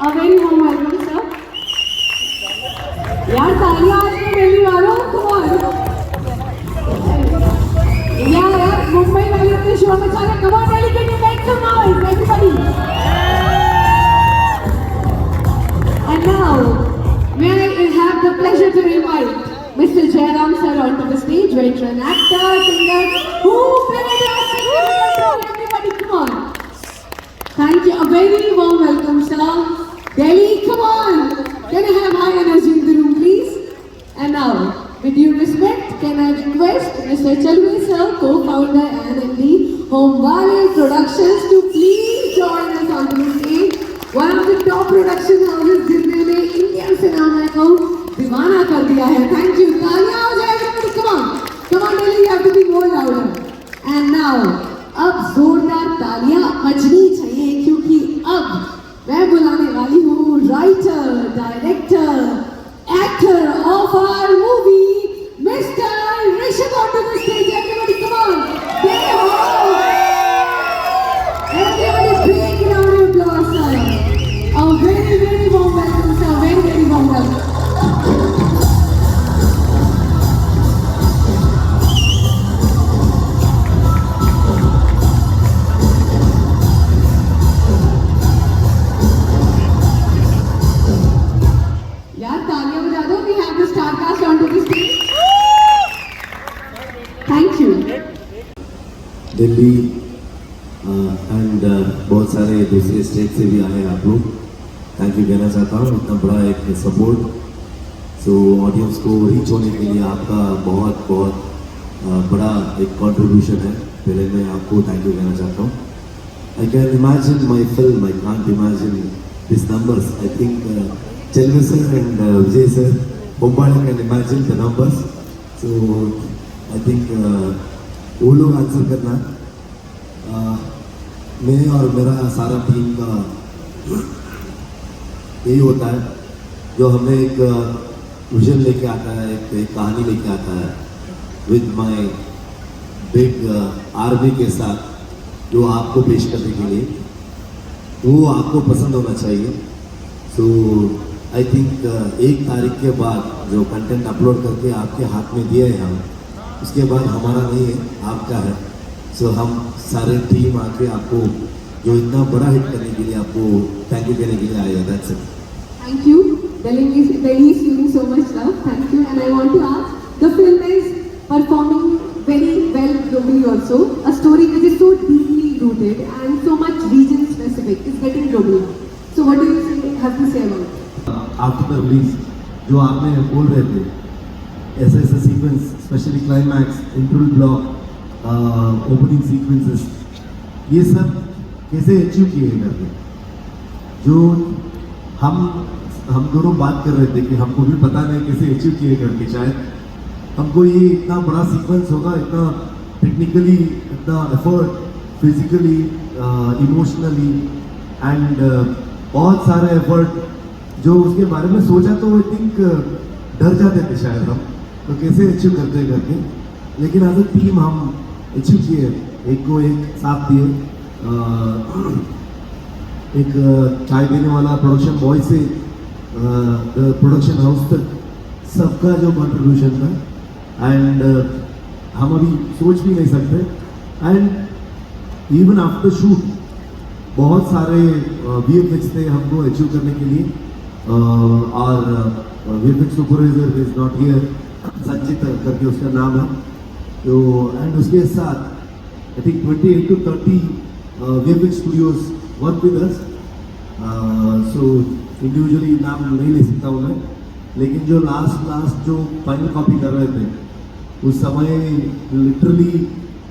A very warm welcome, sir. यार तालियां आज में मिलने वालों, come on. यार मुंबई वाले अपने शो में चले, come on, Delhi, can you make some noise, everybody? And now, may I have the pleasure to invite Mr. Jairam sir onto the stage, veteran actor, singer, who played us in everybody, come on. Thank you, a very warm welcome, sir. Delhi, come on. Can I have high energy in the room, please? And now, with due respect, can I request Mr. Chalvi sir, co-founder and MD, Homewale Productions, to please join us onto the stage. One of the top production houses जिनने Indian cinema को दीवाना कर दिया है. Thank you. तालियां हो जाए everybody. Come on. Come on, Delhi. You have to be more louder. And now, अब जोरदार तालियां बजनी चाहिए क्योंकि अब मैं बुलाने वाली हूँ writer, director, actor of our movie mister Rishabh onto the stage. Everybody, come on. They all. Everybody, big round of applause, sir. A very, very warm welcome, sir. Very, very warm welcome. यार तालियां बजा दो. We have the star cast onto the stage. Thank you. Delhi and बहुत सारे दूसरे state से भी आए आप लोग. थैंक यू कहना चाहता हूँ इतना बड़ा एक सपोर्ट. सो ऑडियंस को रीच होने के लिए आपका बहुत बहुत बड़ा एक कंट्रीब्यूशन है. पहले मैं आपको थैंक यू कहना चाहता हूँ. I can imagine my film. I can't imagine this numbers. I think Chalvi sir and Vijay sir, Homewale can imagine the numbers. So I think वो लोग आंसर करना. मैं और मेरा सारा टीम का यही होता है जो हमें एक विजन लेके आता है, एक कहानी लेके आता है विद माय बिग आर्मी के साथ जो आपको पेश करने के लिए वो आपको पसंद होना चाहिए. सो आई थिंक 1 तारीख के बाद जो कंटेंट अपलोड करके आपके हाथ में दिया है हम, उसके बाद हमारा नहीं है आपका है. सो हम सारे टीम आके आपको जो इतना बड़ा हिट करने के लिए आपको थैंक यू कहने के लिए आए हैं. That's it. Thank you. Delhi is feeling so much love. Thank you. And I want to ask, the film is performing very well globally also. A story which is so deeply rooted and so much region specific is getting global. So what do you have to say about it? After the release जो आपने बोल रहे थे ऐसे ऐसे sequence, specially climax, intro block, opening sequences, ये सब कैसे अचीव किए हैं करके जो हम दोनों बात कर रहे थे कि हमको भी पता नहीं कैसे अचीव किए करके. शायद हमको ये इतना बड़ा सीक्वेंस होगा, इतना टेक्निकली, इतना एफर्ट, फिजिकली, इमोशनली एंड बहुत सारे एफर्ट जो उसके बारे में सोचा तो आई थिंक डर जाते थे शायद हम तो कैसे अचीव करते हैं करके. लेकिन एज अ टीम हम अचीव किए. एक को एक साथ दिए. एक चाय देने वाला प्रोडक्शन बॉय से प्रोडक्शन हाउस तक सबका जो कंट्रीब्यूशन था एंड हम अभी सोच भी नहीं सकते. एंड इवन आफ्टर शूट बहुत सारे VFX थे हमको अचीव करने के लिए. और VFX supervisor is not here, संचित करके उसका नाम है. तो एंड उसके साथ I think 28 to 30 VFX studios work with us. So individually नाम नहीं ले सकता हूँ मैं, लेकिन जो लास्ट जो फाइनल कॉपी कर रहे थे उस समय literally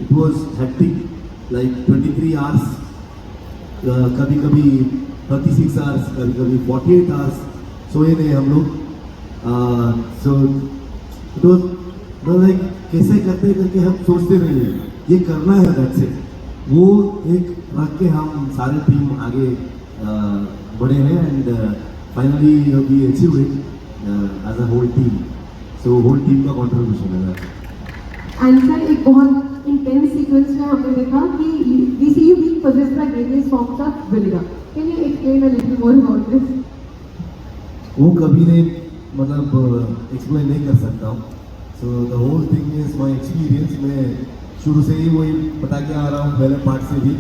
it was hectic. Like 23 hours, कभी कभी 36 आवर्स, कभी कभी 48 आवर्स सोए नहीं हम लोग. सो इट वॉज लाइक कैसे करते करके हम सोचते नहीं है ये करना है. That's it. वो एक रख के हम सारे टीम आगे बढ़े हैं and finally we achieve it as a whole team. So whole team का कॉन्ट्रीब्यूशन है. एंड सर एक बहुत इंटेंस सीक्वेंस में हमने देखा कि we see you being possessed by various forms of vinegar. Can you explain a little more about this? वो कभी नहीं मतलब एक्सप्लेन नहीं कर सकता हूँ. So the whole thing is my experience. मैं शुरू से ही वही बता के आ रहा हूँ, पहले पार्ट से भी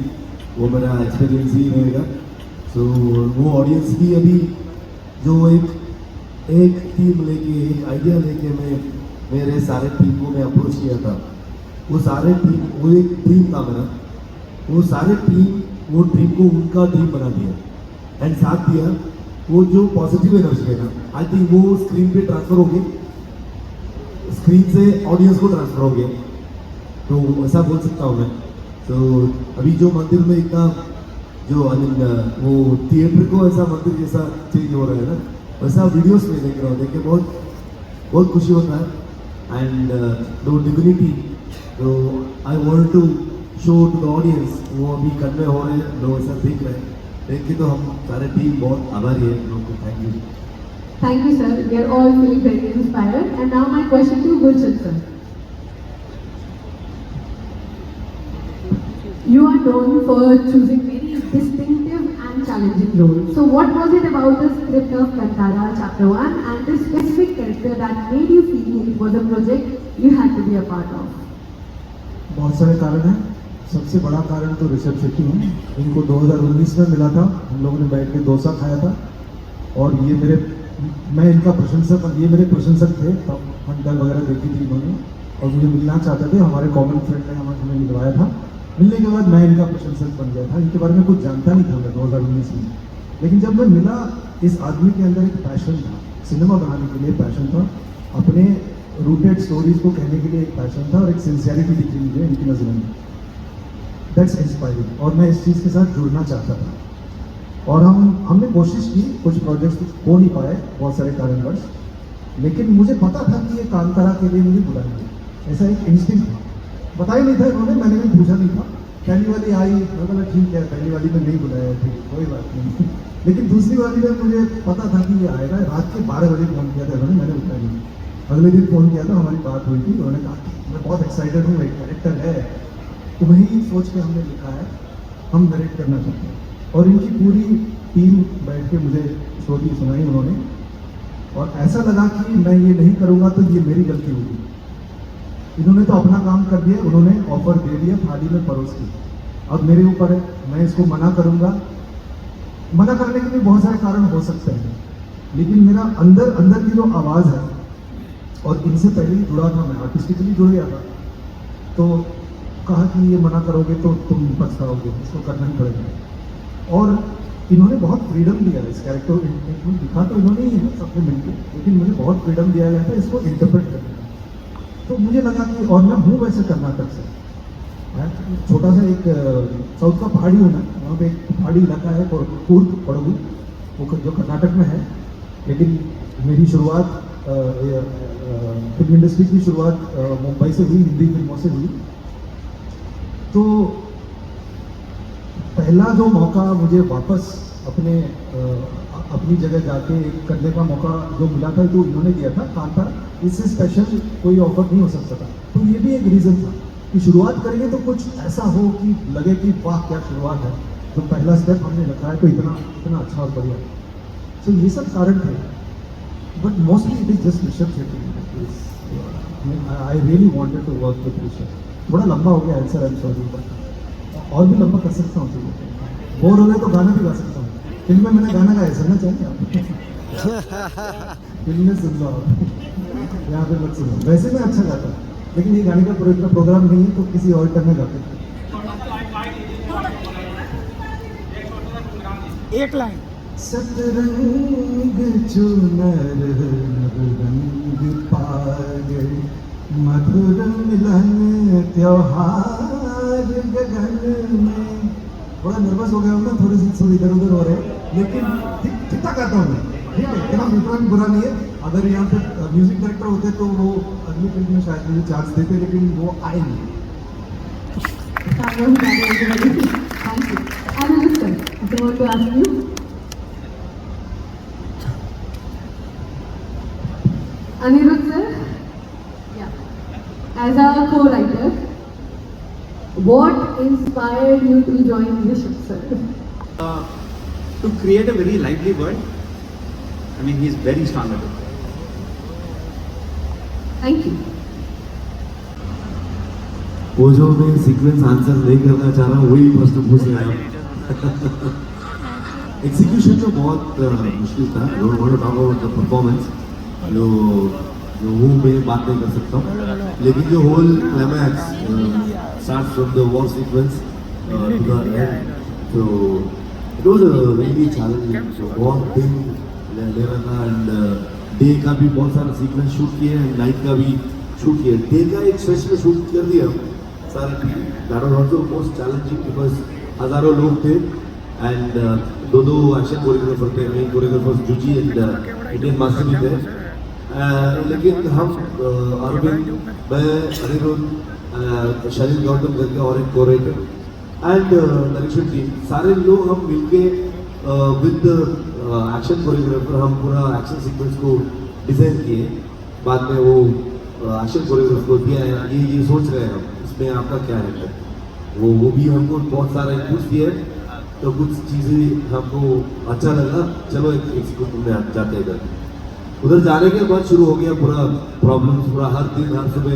वो मेरा एक्सपीरियंस ही रहेगा. सो वो ऑडियंस की अभी जो एक थीम लेके, एक आइडिया लेके मैं मेरे सारे टीम को मैं अप्रोच किया था, वो सारे टीम, वो एक ड्रीम था मेरा, वो सारे टीम वो ड्रीम को उनका ड्रीम बना दिया एंड साथ दिया. वो जो पॉजिटिव एनर्जी है ना, आई थिंक वो स्क्रीन पे ट्रांसफर हो गई, स्क्रीन से ऑडियंस को ट्रांसफर हो गया. तो ऐसा बोल सकता हूँ मैं. तो अभी जो मंदिर में इतना जो आई मीन वो थिएटर को ऐसा मंदिर जैसा चेंज हो रहा है ना, वैसा वीडियोस में देख रहा हूँ, देख के बहुत बहुत खुशी होता है. एंड दो डिविनिटी तो I want to show to the audience, वो अभी कन्वे हो रहे हैं, लोग ऐसा देख रहे हैं. देख के तो हम सारे टीम बहुत आभारी है लोगों को. Thank you. Thank you, sir. We are all feeling very inspired. And now my question to Gulshan, sir. You are known for choosing very distinctive and challenging roles. So what was it about the script of Kantara Chapter 1 and this specific character that made you feel it was a project you had to be a part of? बहुत सारे कारण हैं. सबसे बड़ा कारण तो ऋषभ शेट्टी हैं. इनको 2019 में मिला था, हम लोगों ने बैठ के डोसा खाया था और मैं इनका प्रशंसक, ये मेरे प्रशंसक थे. तब हंटर वगैरह देखी थी इन्होंने और मुझे मिलना चाहते थे. हमारे कॉमन फ्रेंड ने हमें मिलवाया था. मिलने के बाद मैं इनका प्रशंसक बन गया था. इनके बारे में कुछ जानता नहीं था मैं 2019 में, लेकिन जब मैं मिला, इस आदमी के अंदर एक पैशन था, सिनेमा बनाने के लिए पैशन था, अपने रूटेड स्टोरीज को कहने के लिए एक पैशन था और एक सिंसियरिटी दिखी मुझे इनकी नजरों में. दैट्स इंस्पायरिंग और मैं इस चीज़ के साथ जुड़ना चाहता था. और हमने कोशिश की, कुछ प्रोजेक्ट्स हो नहीं पाए बहुत सारे कारणवश, लेकिन मुझे पता था कि ये कांतारा के लिए मुझे बुलाएंगे. ऐसा एक इंस्टिंक्ट था. बताया नहीं था इन्होंने, मैंने भी पूछा नहीं था. पहली वाली आई, मैं बोला ठीक है, पहली वाली में नहीं बुलाया, ठीक कोई बात नहीं. लेकिन दूसरी वाली में मुझे पता था कि ये आएगा. रात के 12 बजे फ़ोन किया था इन्होंने, मैंने उठाया नहीं. अगले दिन फ़ोन किया था, हमारी बात हुई थी. उन्होंने कहा कि मैं बहुत एक्साइटेड हूँ, एक कैरेक्टर है, तो वही सोच के हमने लिखा है, हम नरेट करना चाहते हैं. और इनकी पूरी टीम बैठ के मुझे स्टोरी सुनाई उन्होंने, और ऐसा लगा कि मैं ये नहीं करूँगा तो ये मेरी गलती होगी. इन्होंने तो अपना काम कर दिया, उन्होंने ऑफर दे दिया, थाली में परोस दी. अब मेरे ऊपर है, मैं इसको मना करूँगा. मना करने के भी बहुत सारे कारण हो सकते हैं, लेकिन मेरा अंदर की जो आवाज़ है, और इनसे पहले ही जुड़ा था, मैं आर्टिस्टिकली जुड़ गया था, तो कहा कि ये मना करोगे तो तुम पछताओगे, इसको करना ही पड़ेगा. और इन्होंने बहुत फ्रीडम दिया इस कैरेक्टर को. दिखा तो इन्होंने ही है सबने मिलकर, लेकिन मुझे बहुत फ्रीडम दिया गया था इसको इंटरप्रेट करने का. तो मुझे लगा कि, और मैं हूँ वैसे कर्नाटक से, छोटा सा एक साउथ का पहाड़ी हूँ मैं. वहाँ पे एक पहाड़ी इलाका है कूर्ग पड़गू, वो जो कर्नाटक में है. लेकिन मेरी शुरुआत फिल्म इंडस्ट्री की शुरुआत मुंबई से हुई, हिंदी फिल्मों से हुई. तो पहला जो मौका मुझे वापस अपनी जगह जाके करने का मौका जो मिला था, तो इन्होंने दिया था कांतारा. इससे स्पेशल कोई ऑफर नहीं हो सकता था. तो ये भी एक रीज़न था कि शुरुआत करेंगे तो कुछ ऐसा हो कि लगे कि वाह क्या शुरुआत है. तो पहला स्टेप हमने रखा है, तो इतना अच्छा और बढ़िया. तो ये सब कारण थे, but mostly it is just Rishabh Shetty. I really wanted to work with Rishabh. थोड़ा लंबा हो गया आंसर, आई एम सॉरी, और भी लंबा कर सकता हूँ. बोर हो गए तो गाना भी गा सकता हूँ. फिल्म में मैंने गाना गाया, सुनना चाहिए आप? फिल्म में सुन लो आप, यहाँ पे मत सुनो. वैसे मैं अच्छा गाता हूँ, लेकिन ये गाने का पूरा प्रोग्राम नहीं है, तो किसी और टाइम में गाते हैं. एक लाइन. सतरंग चुनर रंग पागल, मधुर मिलन त्योहार गगन में. थोड़ा नर्वस हो गया हूँ मैं, थोड़ी इधर उधर हो रहे हैं, लेकिन ठीक ठाक आता हूँ मैं. ठीक है, इतना इतना भी बुरा नहीं है. अगर यहाँ पे म्यूजिक डायरेक्टर होते तो वो अगली फिल्म में शायद मुझे चांस देते, लेकिन वो आए नहीं. Thank you. Anirudh sir, I want to ask you. Anirudh sir, yeah. As a co-writer, what inspired you to join Rishabh sir? to create a very lively world. I mean, he's very strong at it. Thank you. वो जो मैं sequence answer नहीं करना चाह रहा हूँ वही प्रश्न पूछ रहे हैं एग्जीक्यूशन तो बहुत मुश्किल था don't want to talk about the performance जो जो वो मैं बात नहीं कर सकता हूँ लेकिन जो whole climax start from the war sequence to the end तो इट वाज रियली चैलेंजिंग बहुत दिन ले रहा था एंड डे का भी बहुत सारा सीक्वेंस शूट किए एंड नाइट का भी शूट किया डे का एक स्ट्रेच में शूट कर दिया सारा that was also most challenging because हजारों लोग थे एंड दो एक्शन कोरियोग्राफर थे main choreographer Juji and Indian master भी थे लेकिन हम अरविंद मैं अनिरुद्ध शरीर गौतम करके और एक कोरियोग्राफर एंड डायरेक्शन टीम सारे लोग हम मिलके विद एक्शन कोरियोग्राफर हम पूरा एक्शन सीक्वेंस को डिजाइन किए बाद में वो एक्शन कोरियोग्राफर को दिया है ये सोच रहे हैं हम इसमें आपका क्या है वो भी हमको बहुत सारा इनपुट दिया है तो कुछ चीज़ें हमको अच्छा लगा चलो एग्जीक्यूट में जाते हैं उधर जाने के बाद शुरू हो गया पूरा प्रॉब्लम्स पूरा हर दिन हर सुबह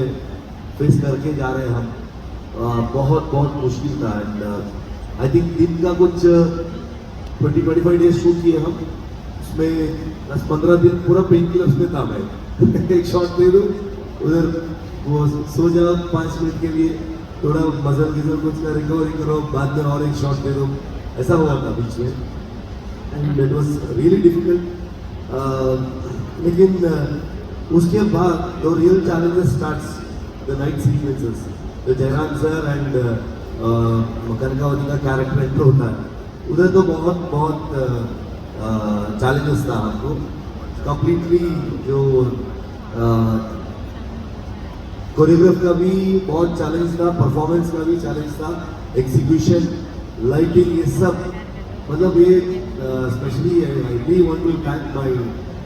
फेस करके जा रहे हैं हम बहुत बहुत मुश्किल था एंड आई थिंक दिन का कुछ 20-25 डेज शूट किए हम उसमें 10-15 दिन पूरा पेन किलर्स में था मैं एक शॉट दे दूँ उधर वो सो जाओ 5 मिनट के लिए थोड़ा मजल गिजल कुछ का रिकवरी करो बाद में और एक शॉट दे दो ऐसा हुआ था बीच में and it was really difficult लेकिन उसके बाद the real challenges starts the night sequences जो जयराम सर एंड कनकावती का कैरेक्टर एंटर होता है उधर तो बहुत बहुत चैलेंजेस था हमको कंप्लीटली जो कोरियोग्राफ का भी बहुत चैलेंज था परफॉर्मेंस का भी चैलेंज था एग्जीक्यूशन लाइटिंग ये सब मतलब ये specially I really want to thank my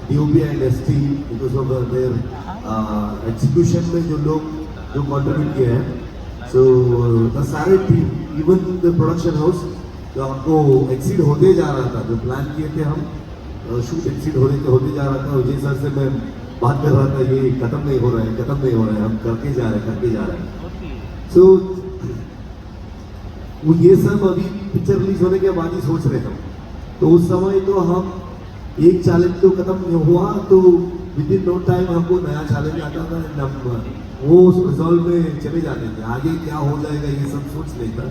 DOP and ST because of their execution में जो लोग जो कंट्रीब्यूट किए हैं सो द सारे team even the production house जो हमको एक्सीड होते जा रहा था जो प्लान किए थे हम शूट एक्सीड होते जा रहा था विजय सर से मैं बात कर रहा था ये खत्म नहीं हो रहा है हम करके जा रहे हैं सो वो ये सब अभी पिक्चर रिलीज होने के बाद ही सोच रहे हम तो उस समय तो हम एक चैलेंज तो खत्म हुआ तो विद इन नो टाइम हमको नया चैलेंज आता था हम वो उस रिजॉल्व में चले जाते थे आगे क्या हो जाएगा ये सब सोच नहीं था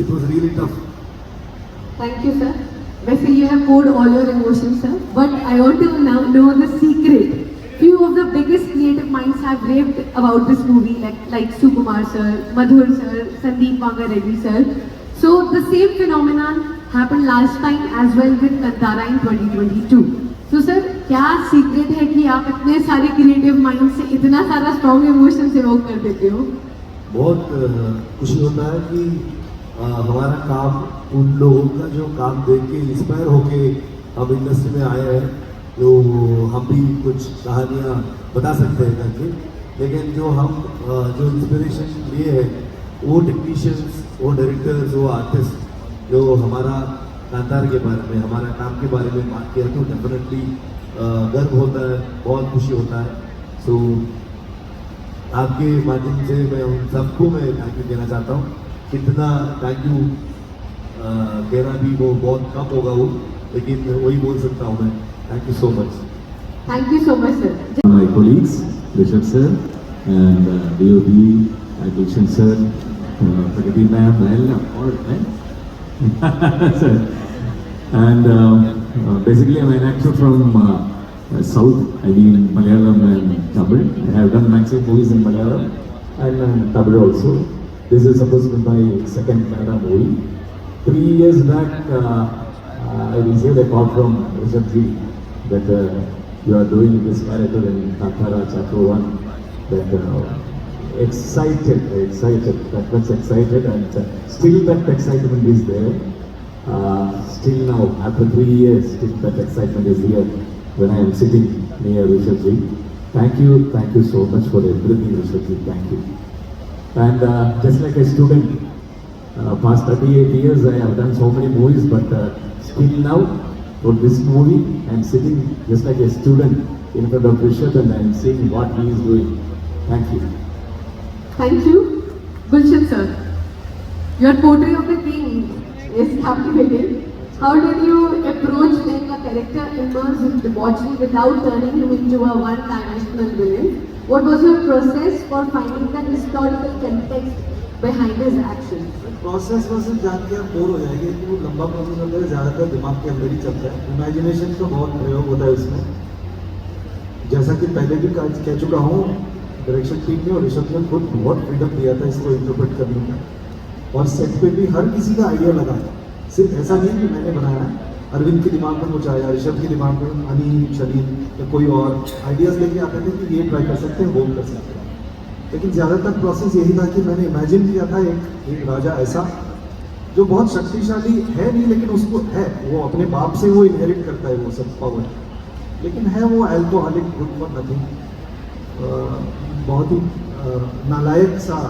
it was really tough Thank you, sir. Basically, you have poured all your emotions, sir. But I want to now know the secret. Few of the biggest creative minds have raved about this movie, like Sukumar sir, Madhur sir, Sandeep Manga Reddy sir. So the same phenomenon happened last time as well with Kantara in 2022. So sir, क्या secret है कि आप इतने सारे creative minds से इतना सारा strong emotions evoke कर देते हो? बहुत खुशी होता है कि हमारा काम उन लोगों का जो काम देख के इंस्पायर होके हम इंडस्ट्री में आए हैं तो हम भी कुछ कहानियाँ बता सकते हैं करके लेकिन जो हम जो इंस्पिरेशन लिए हैं वो टेक्नीशियंस वो डायरेक्टर्स वो आर्टिस्ट जो हमारा कांतार के बारे में हमारा काम के बारे में बात किया तो डेफिनेटली गर्व होता है बहुत खुशी होता है सो आपके माध्यम से मैं उन सबको मैं थैंक यू देना चाहता हूँ कितना थैंक यू कहना भी वो बहुत कम होगा वो लेकिन वही बोल सकता हूँ मैं thank you so much Thank you so much, sir. My colleagues, Rishabh sir, and DOB, Gulshan sir, Pragati ma'am, all right. And basically, I'm an actor from South. I mean Malayalam and Tamil. I have done maximum movies in Malayalam and Tamil also. This is supposed to be my second Kannada movie. 3 years back, I received a call from Rishabh ji that you are doing this character in Kantara Chapter 1. That excited, that much excited, and still that excitement is there. Still now, after 3 years, still that excitement is here when I am sitting near Rishabh ji. Thank you so much for everything, Rishabh ji. Thank you. And just like a student, past 38 years I have done so many movies, but till now for this movie. I'm sitting just like a student in front of Rishabh and I'm seeing what he is doing. Thank you. Thank you. Gulshan sir, your portrait of the king is captivating. How did you approach playing a character immersed in debauchery without turning him into a one-dimensional villain? What was your process for finding the historical context behind his actions? Process वॉसेस जान के आप bore हो जाएंगे कि वो लंबा process होता है, ज़्यादातर दिमाग के अंदर ही चलता है, इमेजिनेशन का बहुत प्रयोग होता है उसमें। जैसा कि पहले भी कह चुका हूँ, डायरेक्शन टीम ने और ऋषभ ने खुद बहुत फ्रीडम दिया था इसको इंटरप्रेट करने का, और सेट पे भी हर किसी का आइडिया लगा है। सिर्फ ऐसा नहीं कि मैंने बनाया है, अरविंद के दिमाग में कुछ आया, ऋषभ के दिमाग में अनिल, शलील या कोई और आइडियाज़ लेके आते थे कि ये ट्राई कर सकते हैं, वो कर सकते हैं। लेकिन ज़्यादातर प्रोसेस यही था कि मैंने इमेजिन किया था एक राजा ऐसा जो बहुत शक्तिशाली है नहीं, लेकिन उसको है, वो अपने बाप से वो इनहेरिट करता है वो सब पावर, लेकिन है वो अल्कोहलिक, गुड फॉर नथिंग, बहुत ही नालायक सा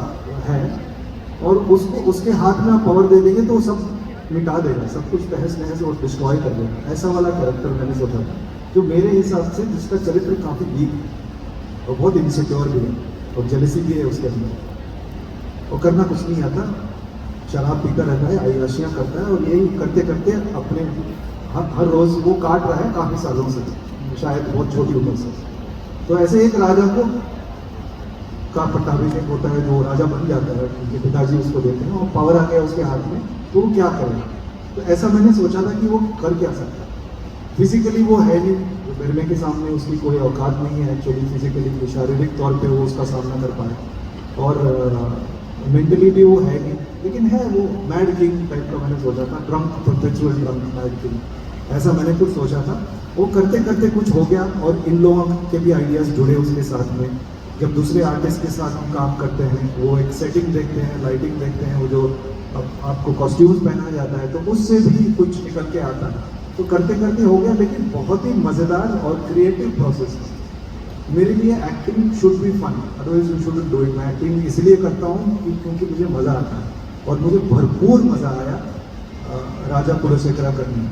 है, और उसको उसके हाथ में आप पावर दे देंगे तो सब मिटा देगा, सब कुछ तहस नहस और डिस्ट्रॉय कर देगा। ऐसा वाला कैरेक्टर मैंने सोचा था, जो मेरे हिसाब से जिसका चरित्र काफ़ी वीक और बहुत इनसिक्योर भी है और जेलसी भी है उसके अंदर, और करना कुछ नहीं आता, शराब पीता रहता है, अय्याशियाँ करता है, और यही करते करते अपने हर रोज़ वो काट रहा है काफ़ी सालों से, शायद बहुत छोटी उम्र से। तो ऐसे एक राजा का पट्टाभिषेक होता है, जो राजा बन जाता है, उनके पिताजी उसको देते हैं और पावर आ गया उसके हाथ में, तो वो क्या करेगा। तो ऐसा मैंने सोचा था कि वो कर क्या सकता है। फिजिकली वो है नहीं, बिरमे के सामने उसकी कोई औकात नहीं है एक्चुअली, फिजिकली शारीरिक तौर पे वो उसका सामना कर पाए, और मेंटली भी वो है नहीं, लेकिन है वो मैड किंग टाइप का मैंने सोचा था, drunk, perpetual drunk, mad king, ऐसा मैंने कुछ सोचा था। वो करते करते कुछ हो गया, और इन लोगों के भी आइडियाज़ जुड़े उसके साथ में। जब दूसरे आर्टिस्ट के साथ हम काम करते हैं, वो एक सेटिंग देखते हैं, लाइटिंग देखते हैं, वो जो आपको कॉस्ट्यूम्स पहनाया जाता है, तो उससे भी कुछ निकल के आता है। तो करते करते हो गया, लेकिन बहुत ही मज़ेदार और क्रिएटिव प्रोसेस है। मेरे लिए acting should be fun, otherwise you shouldn't do it. मैं एक्टिंग इसलिए करता हूँ क्योंकि मुझे मज़ा आता है, और मुझे भरपूर मज़ा आया राजा कुलशेखरा करने में।